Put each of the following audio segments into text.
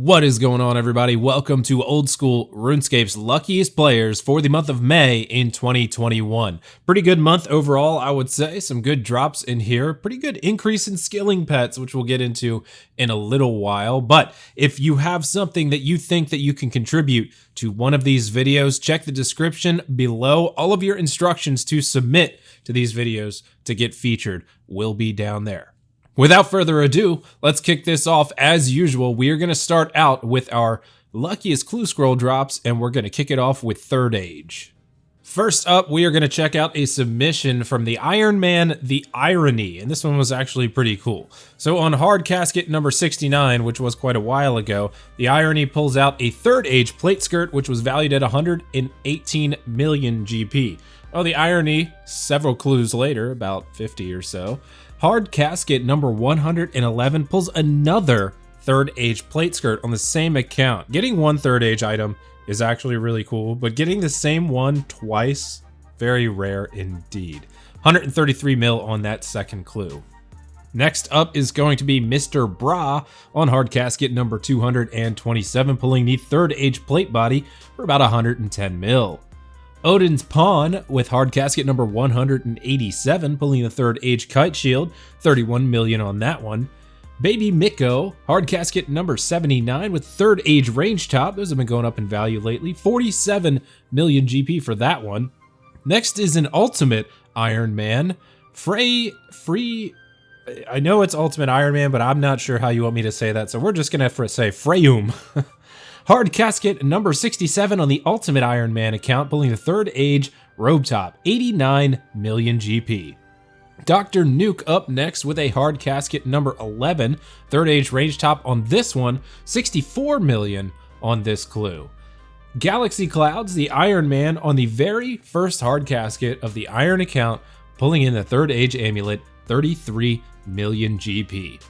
What is going on, everybody? Welcome to Old School RuneScape's luckiest players for the month of May in 2021. Pretty good month overall, I would say. Some good drops in here. Pretty good increase in skilling pets, which we'll get into in a little while. But if you have something that you think that you can contribute to one of these videos, check the description below. All of your instructions to submit to these videos to get featured will be down there. Without further ado, let's kick this off. As usual, we are going to start out with our luckiest clue scroll drops, and we're going to kick it off with Third Age. First up, we are going to check out a submission from the Iron Man, The Irony, and this one was actually pretty cool. So on hard casket number 69, which was quite a while ago, The Irony pulls out a Third Age plate skirt, which was valued at 118 million GP. Oh, The Irony, several clues later, about 50 or so, hard casket number 111 pulls another Third Age plate skirt on the same account. Getting one Third Age item is actually really cool, but getting the same one twice, very rare indeed. 133 mil on that second clue. Next up is going to be Mr. Bra on hard casket number 227, pulling the Third Age plate body for about 110 mil. Odin's Pawn with hard casket number 187, pulling the Third Age kite shield, 31 million on that one. Baby Miko, hard casket number 79 with Third Age range top. Those have been going up in value lately. 47 million GP for that one. Next is an Ultimate Iron Man. I know it's Ultimate Iron Man, but I'm not sure how you want me to say that, so we're just gonna say Freyum. Hard casket number 67 on the Ultimate Iron Man account, pulling the Third Age robe top, 89 million GP. Dr. Nuke up next with a hard casket number 11, Third Age range top on this one, 64 million on this clue. Galaxy Clouds, the Iron Man on the very first hard casket of the Iron account, pulling in the Third Age amulet, 33 million GP.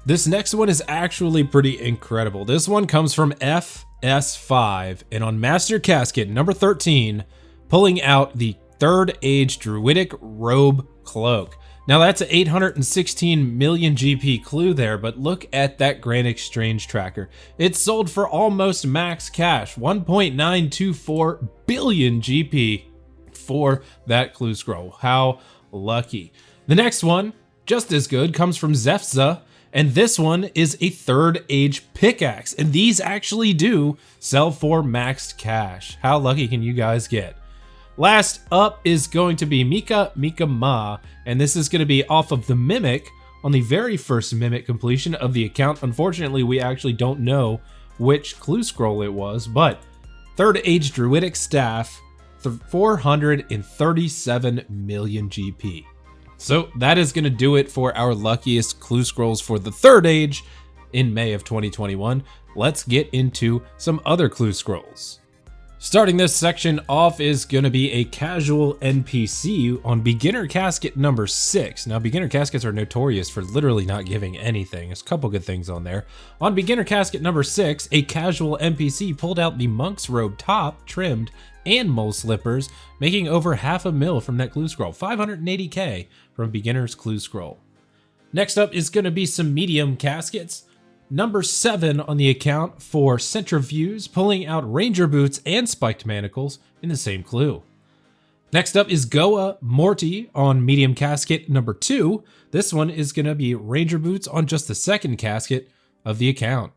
This next one is actually pretty incredible. This one comes from FS5, and on Master Casket number 13, pulling out the Third Age Druidic Robe Cloak. Now that's an 816 million GP clue there, but look at that Grand Exchange tracker. It's sold for almost max cash, 1.924 billion GP for that clue scroll. How lucky. The next one, just as good, comes from Zefza, and this one is a Third Age pickaxe, and these actually do sell for maxed cash. How lucky can you guys get? Last up is going to be Mika Ma, and this is going to be off of the Mimic on the very first Mimic completion of the account. Unfortunately, we actually don't know which clue scroll it was, but Third Age Druidic Staff, 437 million GP. So that is going to do it for our luckiest clue scrolls for the Third Age in May of 2021. Let's get into some other clue scrolls. Starting this section off is going to be a casual NPC on beginner casket number 6. Now, beginner caskets are notorious for literally not giving anything. There's a couple good things on there. On beginner casket number 6, a casual NPC pulled out the monk's robe top, trimmed, and mole slippers, making over half a mil from that clue scroll. 580k from beginner's clue scroll. Next up is going to be some medium caskets. Number 7 on the account for Centrifuge, pulling out ranger boots and spiked manacles in the same clue. Next up is Goa Morty on medium casket number 2. This one is going to be ranger boots on just the second casket of the account.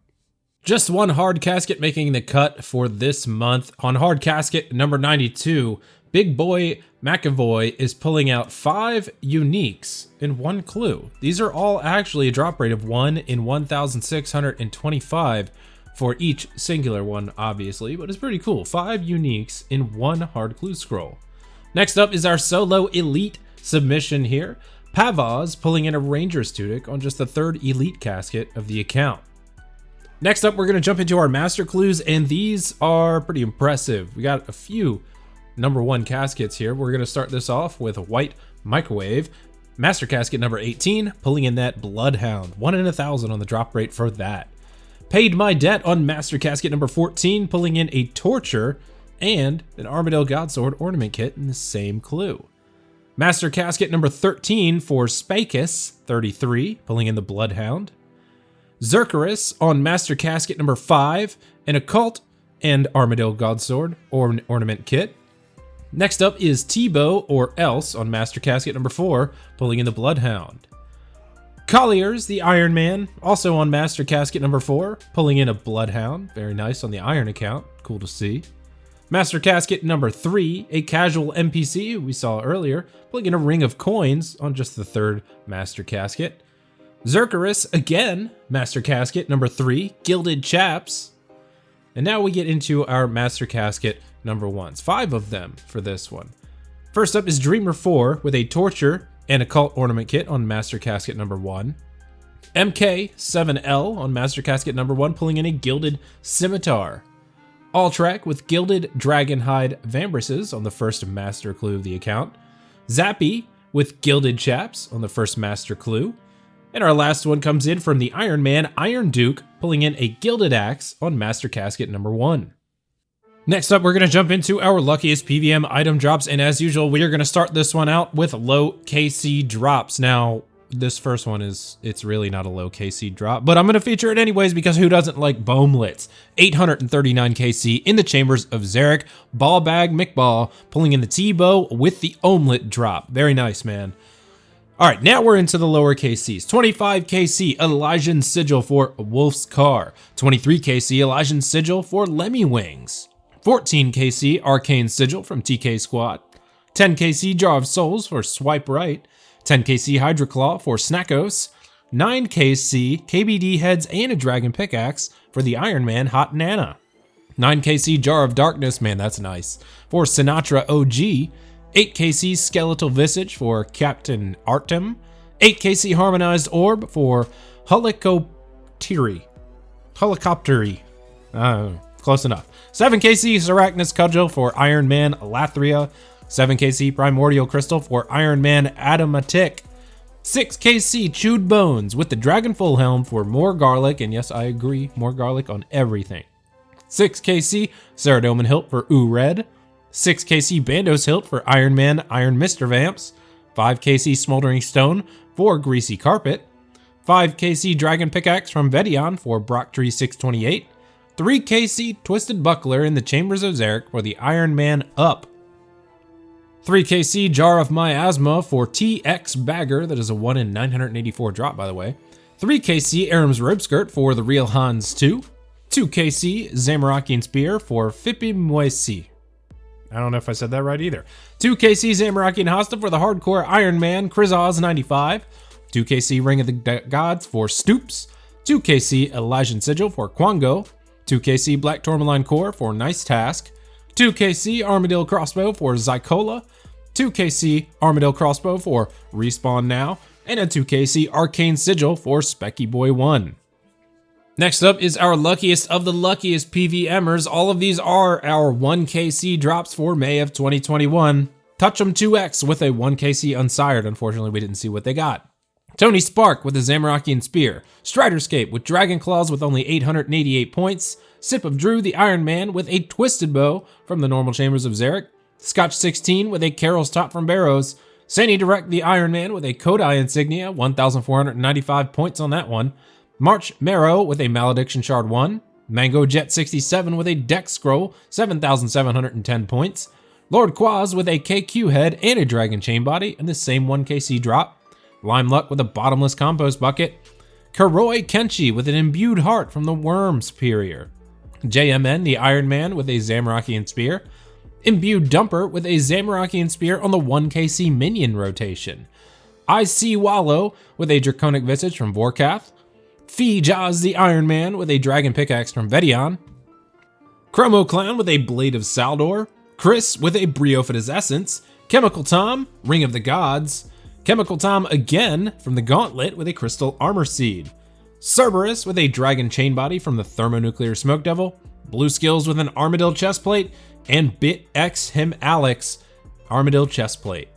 Just one hard casket making the cut for this month. On hard casket number 92, Big Boy McAvoy is pulling out 5 uniques in one clue. These are all actually a drop rate of 1 in 1,625 for each singular one, obviously, but it's pretty cool. 5 uniques in one hard clue scroll. Next up is our solo elite submission here. Pavaz pulling in a Ranger's Tunic on just the third elite casket of the account. Next up, we're going to jump into our master clues, and these are pretty impressive. We got a few number 1 caskets here. We're going to start this off with a White Microwave. Master casket number 18, pulling in that Bloodhound. 1 in 1,000 on the drop rate for that. Paid My Debt on master casket number 14, pulling in a Torture and an Armadale Godsword ornament kit in the same clue. Master casket number 13 for Spacus, 33, pulling in the Bloodhound. Zerkerus on Master Casket number 5, an Occult and Armadillo Godsword or Ornament Kit. Next up is Tebow or Else on Master Casket number 4, pulling in the Bloodhound. Colliers, the Iron Man, also on Master Casket number 4, pulling in a Bloodhound. Very nice on the Iron account, cool to see. Master Casket number 3, a casual NPC we saw earlier, pulling in a Ring of Coins on just the 3rd Master Casket. Zerkerus, again, Master Casket number 3, Gilded Chaps. And now we get into our Master Casket number 1s, 5 of them for this one. First up is Dreamer 4 with a Torture and Occult Ornament Kit on Master Casket number 1. MK7L on Master Casket number 1, pulling in a Gilded Scimitar. Alltrek with Gilded Dragonhide Vambraces on the first Master Clue of the account. Zappy with Gilded Chaps on the first Master Clue. And our last one comes in from the Iron Man, Iron Duke, pulling in a Gilded Axe on Master Casket number 1. Next up, we're going to jump into our luckiest PvM item drops, and as usual, we are going to start this one out with low KC drops. Now, this first one it's really not a low KC drop, but I'm going to feature it anyways because who doesn't like Bomelets? 839 KC in the Chambers of Zarek, Ballbag McBall, pulling in the Tebow with the Omelet drop. Very nice, man. All right, now we're into the lower KCs. 25 KC Elysian Sigil for Wolf's Car. 23 KC Elysian Sigil for Lemmy Wings. 14 KC Arcane Sigil from TK Squad. 10 KC Jar of Souls for Swipe Right. 10 KC Hydra Claw for Snackos. 9 KC KBD Heads and a Dragon Pickaxe for the Iron Man Hot Nana. 9 KC Jar of Darkness, man that's nice, for Sinatra OG. 8 KC Skeletal Visage for Captain Artem. 8 KC Harmonized Orb for Helicopteri. Close enough. 7 KC Arachnus Cudgel for Iron Man Lathria. 7 KC Primordial Crystal for Iron Man Adamantic. 6 KC Chewed Bones with the Dragon Full Helm for more garlic, and yes, I agree, more garlic on everything. 6 KC Ceradoman Hilt for Ooh Red. 6 KC Bandos Hilt for Iron Man Iron Mr. Vamps. 5 KC Smoldering Stone for Greasy Carpet. 5 KC Dragon Pickaxe from Vedion for Brocktree 628. 3 KC Twisted Buckler in the Chambers of Zarek for the Iron Man Up. 3 KC Jar of Miasma for TX Bagger, that is a 1 in 984 drop by the way. 3 KC Aram's Robe Skirt for the Real Hans 2. 2 KC Zamorakian Spear for Fipimwesi. I don't know if I said that right either. 2 KC Zamorakian Hosta for the Hardcore Iron Man Krizoz 95. 2 KC Ring of the Gods for Stoops. 2 KC Elysian Sigil for Quango. 2 KC Black Tourmaline Core for Nice Task. 2 KC Armadillo Crossbow for Zykola. 2 KC Armadillo Crossbow for Respawn Now. And a 2 KC Arcane Sigil for Specky Boy 1. Next up is our luckiest of the luckiest PvMers. All of these are our 1 KC drops for May of 2021. Touch'em 2X with a 1 KC Unsired. Unfortunately, we didn't see what they got. Tony Spark with a Zamorakian Spear. Striderscape with Dragon Claws with only 888 points. Sip of Drew the Iron Man with a Twisted Bow from the normal Chambers of Zarek. Scotch 16 with a Carol's Top from Barrows. Sani Direct the Iron Man with a Kodai Insignia, 1,495 points on that one. March Marrow with a Malediction Shard 1. Mango Jet 67 with a Dex Scroll, 7,710 points. Lord Quaz with a KQ Head and a Dragon Chain Body and the same 1 KC drop. Lime Luck with a Bottomless Compost Bucket. Kuroi Kenshi with an Imbued Heart from the Worm Superior. JMN the Iron Man with a Zamorakian Spear. Imbued Dumper with a Zamorakian Spear on the 1 KC Minion rotation. I See Wallow with a Draconic Visage from Vorkath. Fee Jaws the Iron Man with a Dragon Pickaxe from Vedion. Chromo Clown with a Blade of Saldor. Chris with a Briophyta's Essence. Chemical Tom, Ring of the Gods. Chemical Tom again from the Gauntlet with a Crystal Armor Seed. Cerberus with a Dragon Chain Body from the Thermonuclear Smoke Devil. Blue Skills with an Armadillo Chestplate. And Bit X Him Alex Armadillo Chestplate.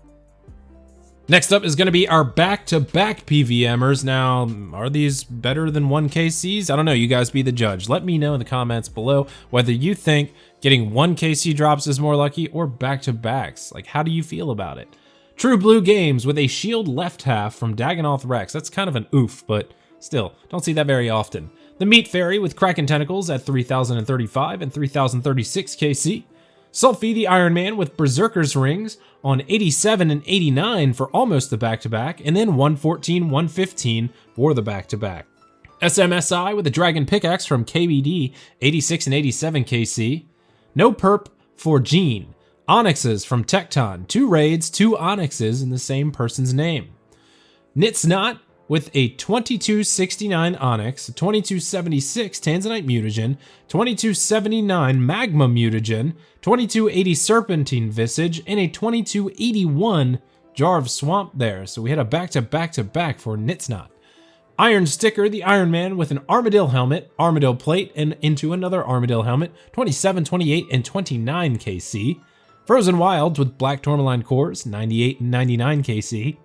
Next up is going to be our back-to-back PvMers. Now, are these better than 1 KCs? I don't know, you guys be the judge. Let me know in the comments below whether you think getting 1 KC drops is more lucky or back-to-backs. Like, how do you feel about it? True Blue Games with a Shield Left Half from Dagonoth Rex. That's kind of an oof, but still, don't see that very often. The Meat Fairy with Kraken Tentacles at 3,035 and 3,036 KC. Sulfie the Iron Man with Berserker's Rings on 87 and 89 for almost the back-to-back, and then 114, 115 for the back-to-back. SMSI with the Dragon Pickaxe from KBD, 86 and 87 KC. No Perp for Gene. Onyxes from Tecton, 2 raids, 2 Onyxes in the same person's name. Nitsnot with a 2269 Onyx, 2276 Tanzanite Mutagen, 2279 Magma Mutagen, 2280 Serpentine Visage, and a 2281 Jar of Swamp there. So we had a back-to-back-to-back for Nitsnot. Iron Sticker, the Iron Man with an Armadillo helmet, Armadillo plate, and into another Armadillo helmet, 27, 28, and 29 KC. Frozen Wilds with Black Tourmaline cores, 98 and 99 KC.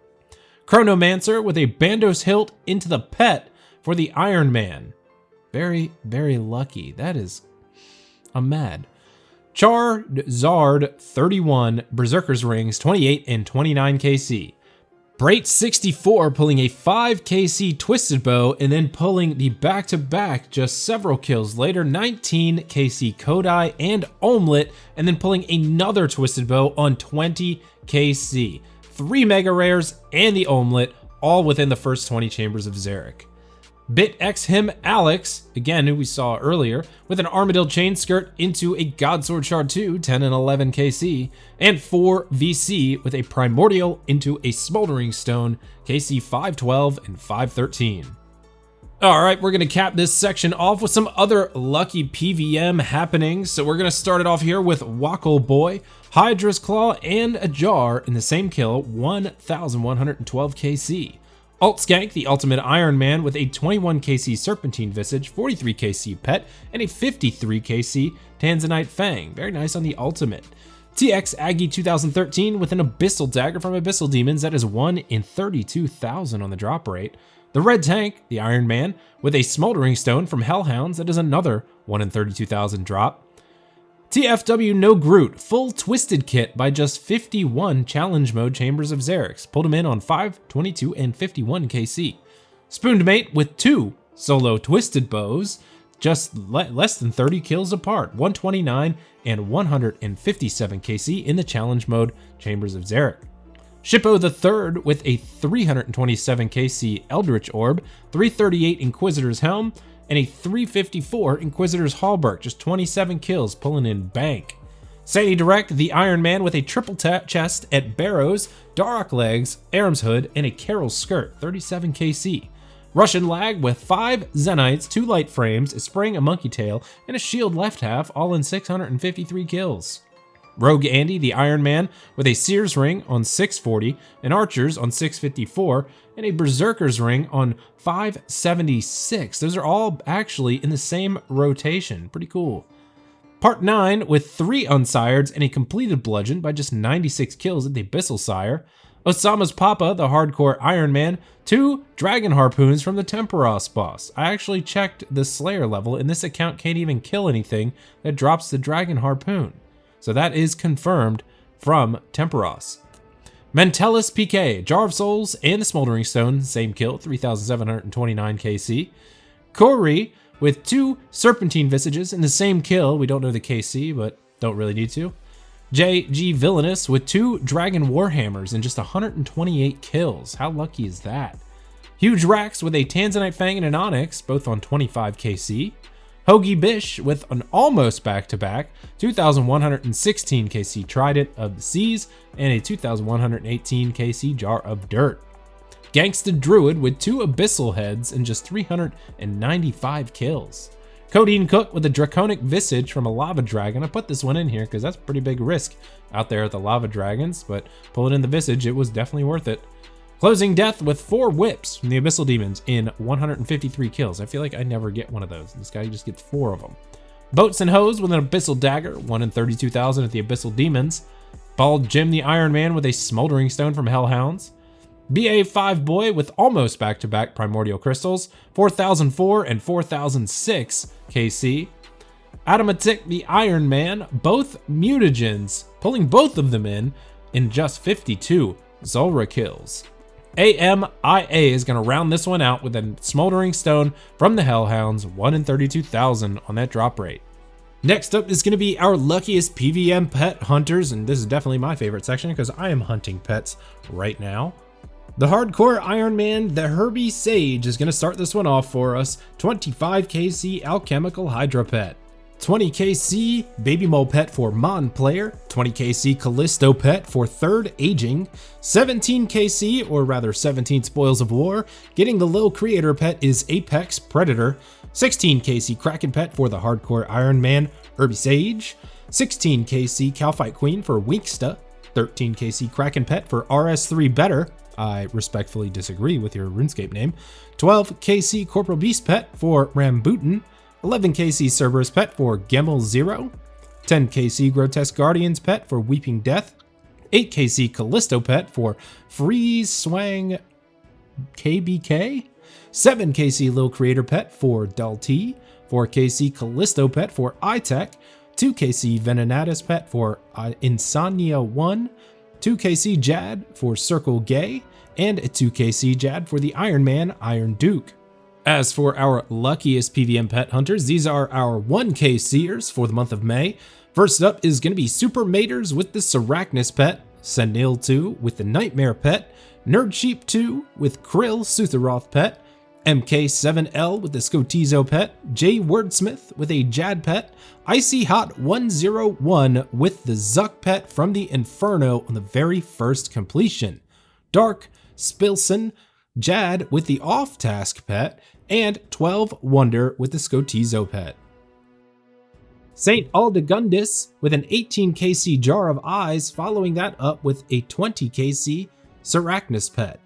Chronomancer with a Bandos hilt into the pet for the Iron Man. Very, very lucky. That is a mad. Charizard 31, Berserker's Rings, 28 and 29 KC. Brait 64 pulling a 5 KC Twisted Bow and then pulling the back-to-back just several kills later, 19 KC Kodai and Omelet, and then pulling another Twisted Bow on 20 KC. 3 Mega Rares and the Omelet, all within the first 20 chambers of Xeric. Bit X him Alex, again who we saw earlier, with an Armadillo Chain Skirt into a Godsword Shard 2, 10 and 11 KC, and 4 VC with a Primordial into a Smoldering Stone, KC 512 and 513. Alright, we're going to cap this section off with some other lucky PvM happenings. So we're going to start it off here with Wackle Boy, Hydra's Claw, and a Jar in the same kill, 1,112 KC. Alt Skank, the Ultimate Iron Man with a 21 KC Serpentine Visage, 43 KC Pet, and a 53 KC Tanzanite Fang. Very nice on the Ultimate. TX Aggie 2013 with an Abyssal Dagger from Abyssal Demons that is 1 in 32,000 on the drop rate. The Red Tank, the Iron Man, with a Smoldering Stone from Hellhounds that is another 1 in 32,000 drop. TFW No Groot, full Twisted Kit by just 51 Challenge Mode Chambers of Xerix. Pulled him in on 5, 22, and 51 KC. Spooned Mate with 2 solo Twisted Bows, just less than 30 kills apart, 129 and 157 KC in the Challenge Mode Chambers of Xeric. Shippo the Third with a 327 KC Eldritch Orb, 338 Inquisitor's Helm, and a 354 Inquisitor's Hallberg, just 27 kills, pulling in bank. Sadie Direct, the Iron Man with a triple chest at Barrows, Dark Legs, Aram's Hood, and a Carol's Skirt, 37 KC. Russian Lag with 5 Zenites, 2 Light Frames, a Spring, a Monkey Tail, and a Shield left half, all in 653 kills. Rogue Andy, the Iron Man, with a Seer's Ring on 640, an Archer's on 654, and a Berserker's Ring on 576. Those are all actually in the same rotation. Pretty cool. Part 9 with 3 Unsireds and a completed Bludgeon by just 96 kills at the Abyssal Sire. Osama's Papa, the Hardcore Iron Man, 2 Dragon Harpoons from the Temperos boss. I actually checked the Slayer level, and this account can't even kill anything that drops the Dragon Harpoon. So that is confirmed from Temperos. Mentelis PK, Jar of Souls, and the Smoldering Stone, same kill, 3,729 KC. Corey with 2 Serpentine Visages in the same kill. We don't know the KC, but don't really need to. JG Villainous with 2 Dragon Warhammers and just 128 kills. How lucky is that? Huge Rax with a Tanzanite Fang and an Onyx, both on 25 KC. Hoagie Bish with an almost back-to-back, 2,116 KC Trident of the Seas, and a 2,118 KC Jar of Dirt. Gangsta Druid with 2 Abyssal Heads and just 395 kills. Codeine Cook with a Draconic Visage from a Lava Dragon. I put this one in here because that's a pretty big risk out there at the Lava Dragons, but pulling in the Visage, it was definitely worth it. Closing Death with 4 Whips from the Abyssal Demons in 153 kills. I feel like I never get one of those. This guy just gets 4 of them. Boats and Hose with an Abyssal Dagger, 1 in 32,000 at the Abyssal Demons. Bald Jim the Iron Man with a Smoldering Stone from Hellhounds. BA5 Boy with almost back-to-back Primordial Crystals, 4,004 and 4,006 KC. Atomatic the Iron Man, both Mutagens, pulling both of them in just 52 Zulrah kills. AMIA is going to round this one out with a Smoldering Stone from the Hellhounds, 1 in 32,000 on that drop rate. Next up is going to be our luckiest PvM pet hunters, and this is definitely my favorite section because I am hunting pets right now. The Hardcore Iron Man, the Herbie Sage, is going to start this one off for us. 25 KC Alchemical Hydra Pet, 20 KC Baby Mole Pet for Mon Player, 20 KC Callisto Pet for Third Aging, 17 KC, or rather 17 Spoils of War. Getting the Lil Creator Pet is Apex Predator, 16 KC Kraken Pet for the Hardcore Iron Man, Herbie Sage, 16 KC Cowfight Queen for Winksta, 13 KC Kraken Pet for RS3 Better. I respectfully disagree with your RuneScape name. 12 KC Corporal Beast Pet for Rambutan, 11 KC Cerberus Pet for Gemmel Zero, 10 KC Grotesque Guardians Pet for Weeping Death, 8 KC Callisto Pet for Freeze Swang KBK, 7 KC Lil Creator Pet for Dull T, 4 KC Callisto Pet for iTech, 2 KC Venenatus Pet for Insomnia 1, 2 KC Jad for Circle Gay, and a 2 KC Jad for the Iron Man Iron Duke. As for our luckiest PvM pet hunters, these are our 1K Seers for the month of May. First up is going to be Super Maters with the Seracnus Pet, Senil 2 with the Nightmare Pet, Nerd Sheep 2 with Krill Sutharoth Pet, MK7L with the Scotizo Pet, J Wordsmith with a Jad Pet, Icy Hot 101 with the Zuck Pet from the Inferno on the very first completion, Dark Spilson Jad with the Off-Task Pet, and 12 Wonder with the Scotizo Pet. Saint Aldegundis with an 18 KC Jar of Eyes, following that up with a 20 KC Seracnus Pet.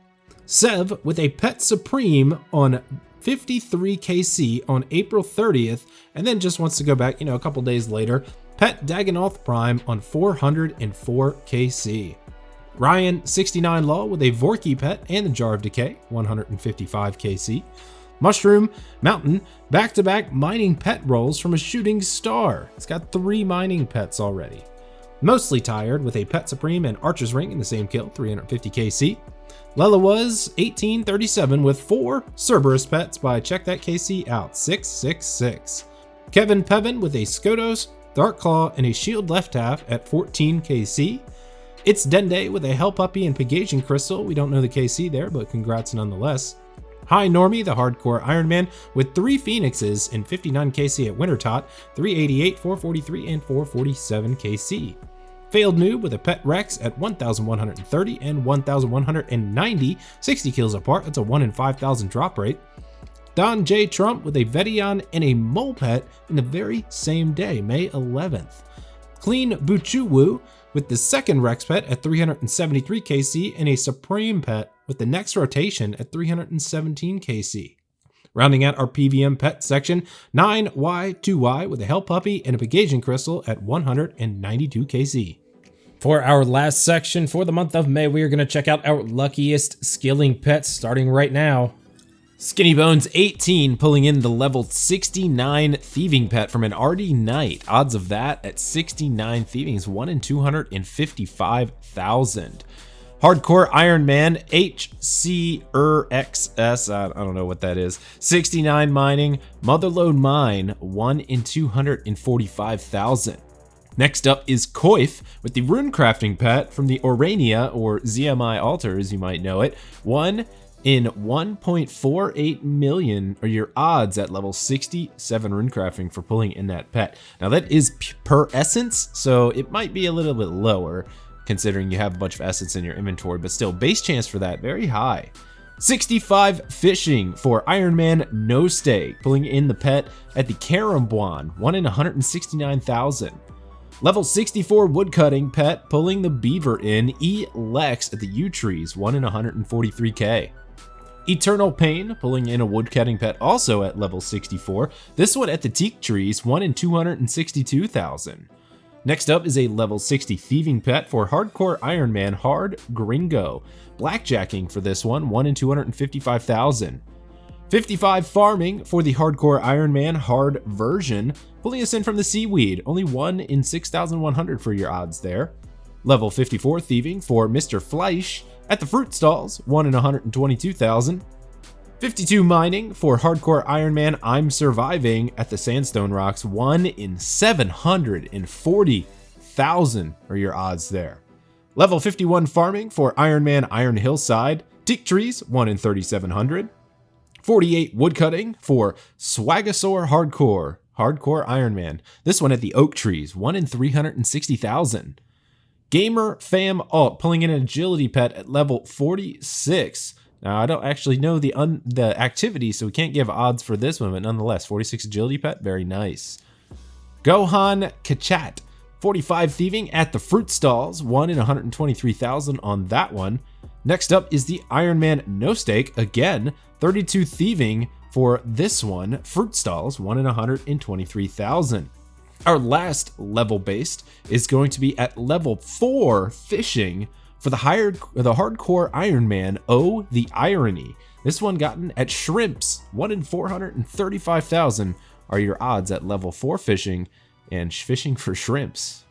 Sev with a Pet Supreme on 53 KC on April 30th, and then just wants to go back, a couple days later, Pet Dagonoth Prime on 404 KC. Ryan 69 Law with a Vorky Pet and the Jar of Decay, 155 KC. Mushroom Mountain back-to-back mining pet rolls from a Shooting Star. It's got 3 mining pets already. Mostly Tired with a Pet Supreme and Archer's Ring in the same kill, 350 KC. Lela was 1837 with 4 Cerberus Pets by Check That KC out, 666. Kevin Pevin with a Skotos, Dark Claw, and a Shield Left Half at 14 KC. It's Dende with a Hell Puppy and Pegasian Crystal. We don't know the KC there, but congrats nonetheless. Hi Normie, the Hardcore Iron Man, with 3 Phoenixes in 59 KC at Wintertot, 388, 443, and 447 KC. Failed Noob with a Pet Rex at 1,130 and 1,190, 60 kills apart. That's a 1 in 5,000 drop rate. Don J. Trump with a Vedion and a Mole Pet in the very same day, May 11th. Clean Buchuwu with the second Rex Pet at 373 KC and a Supreme Pet with the next rotation at 317 KC. Rounding out our PvM pet section, 9Y2Y with a Hell Puppy and a Pegasian Crystal at 192 KC. For our last section for the month of May, we are going to check out our luckiest skilling pets starting right now. Skinny Bones 18 pulling in the level 69 Thieving Pet from an RD Knight. Odds of that at 69 Thieving is 1 in 255,000. Hardcore Iron Man HCRXS, I don't know what that is. 69 Mining, Motherlode Mine, 1 in 245,000. Next up is Coif with the Rune Crafting Pet from the Orania, or ZMI Altar as you might know it. 1 in 1.48 million are your odds at level 67 Rune Crafting for pulling in that pet. Now that is per essence, so it might be a little bit lower considering you have a bunch of essence in your inventory, but still base chance for that very high. 65 Fishing for Iron Man No Stay, pulling in the pet at the Karambwan, 1 in 169,000. Level 64 Woodcutting Pet pulling the Beaver in E-Lex at the U-Trees, 1 in 143k. Eternal Pain pulling in a Woodcutting Pet also at level 64, this one at the Teak Trees, 1 in 262,000. Next up is a level 60 Thieving Pet for Hardcore Iron Man Hard Gringo. Blackjacking for this one, 1 in 255,000. 55 Farming for the Hardcore Iron Man Hard Version, pulling us in from the Seaweed, only 1 in 6,100 for your odds there. Level 54 Thieving for Mr. Fleisch, At the fruit stalls, 1 in 122,000. 52 mining for Hardcore Iron Man I'm Surviving. At the Sandstone Rocks, 1 in 740,000 are your odds there. Level 51 farming for Iron Man Iron Hillside. Teak Trees, 1 in 3,700. 48 woodcutting for Swagasaur Hardcore Iron Man. This one at the Oak Trees, 1 in 360,000. Gamer Fam Alt pulling in an agility pet at level 46. Now, I don't actually know the activity, so we can't give odds for this one, but nonetheless, 46 agility pet, very nice. Gohan Kachat, 45 thieving at the fruit stalls, 1 in 123,000 on that one. Next up is the Iron Man No Stake, again, 32 thieving for this one, fruit stalls, 1 in 123,000. Our last level based is going to be at level 4 fishing for the Hardcore Iron Man, Oh the Irony. This one gotten at Shrimps, 1 in 435,000 are your odds at level 4 fishing and fishing for shrimps.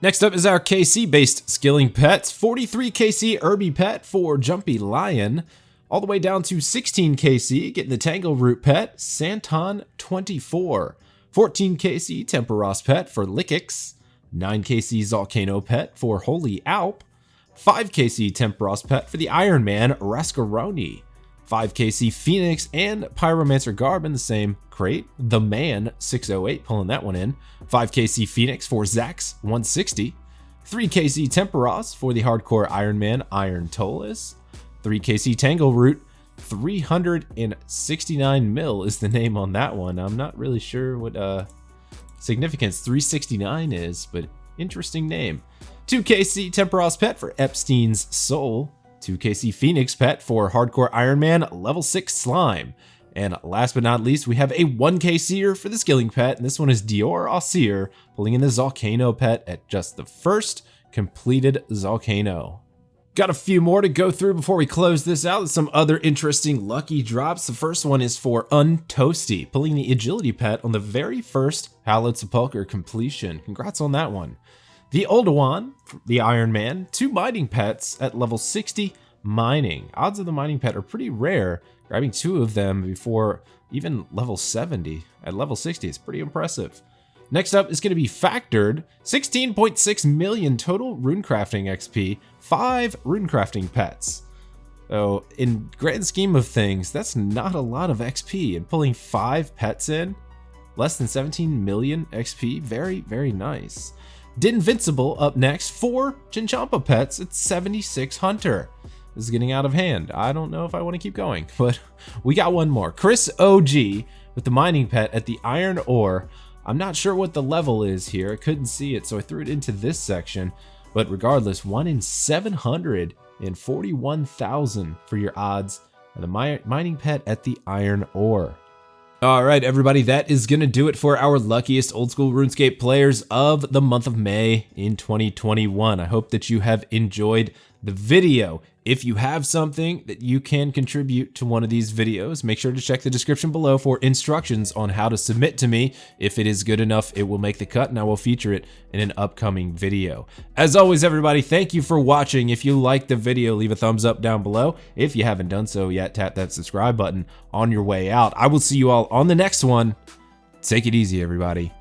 Next up is our KC based skilling pets, 43 KC Irby pet for Jumpy Lion, all the way down to 16 KC getting the Tangle Root pet, Santon 24. 14 KC Temperos pet for Lickix, 9 KC Volcano pet for Holy Alp, 5 KC Temperos pet for the Iron Man Rascaroni, 5 KC Phoenix and Pyromancer Garb in the same crate, The Man 608 pulling that one in, 5 KC Phoenix for Zax 160, 3 KC Temperos for the Hardcore Iron Man Iron Tolis, 3 KC Tangle Root, 369 mil is the name on that one. I'm not really sure what significance 369 is, but interesting name. 2 KC Temperos pet for Epstein's Soul. 2 KC Phoenix pet for Hardcore Iron Man level 6 Slime. And last but not least, we have a 1 KCer for the skilling pet, and this one is Dior Ausir, pulling in the Volcano pet at just the first completed Volcano. Got a few more to go through before we close this out with some other interesting lucky drops. The first one is for Untoasty, pulling the agility pet on the very first Hallowed Sepulchre completion. Congrats on that one. The Oldowan, the Iron Man, 2 mining pets at level 60 mining. Odds of the mining pet are pretty rare. Grabbing 2 of them before even level 70. At level 60, it's pretty impressive. Next up is going to be Factored, 16.6 million total runecrafting XP, 5 runecrafting pets. So in grand scheme of things, that's not a lot of XP, and pulling 5 pets in, less than 17 million XP, very, very nice. Dinvincible up next, 4 Chinchompa pets at 76 Hunter. This is getting out of hand. I don't know if I want to keep going, but we got one more. Chris OG with the mining pet at the Iron Ore. I'm not sure what the level is here. I couldn't see it, so I threw it into this section. But regardless, 1 in 741,000 for your odds. And the mining pet at the Iron Ore. All right, everybody, that is going to do it for our luckiest old school RuneScape players of the month of May in 2021. I hope that you have enjoyed the video. If you have something that you can contribute to one of these videos, make sure to check the description below for instructions on how to submit to me. If it is good enough, it will make the cut and I will feature it in an upcoming video. As always, everybody, thank you for watching. If you liked the video, leave a thumbs up down below. If you haven't done so yet, tap that subscribe button on your way out. I will see you all on the next one. Take it easy, everybody.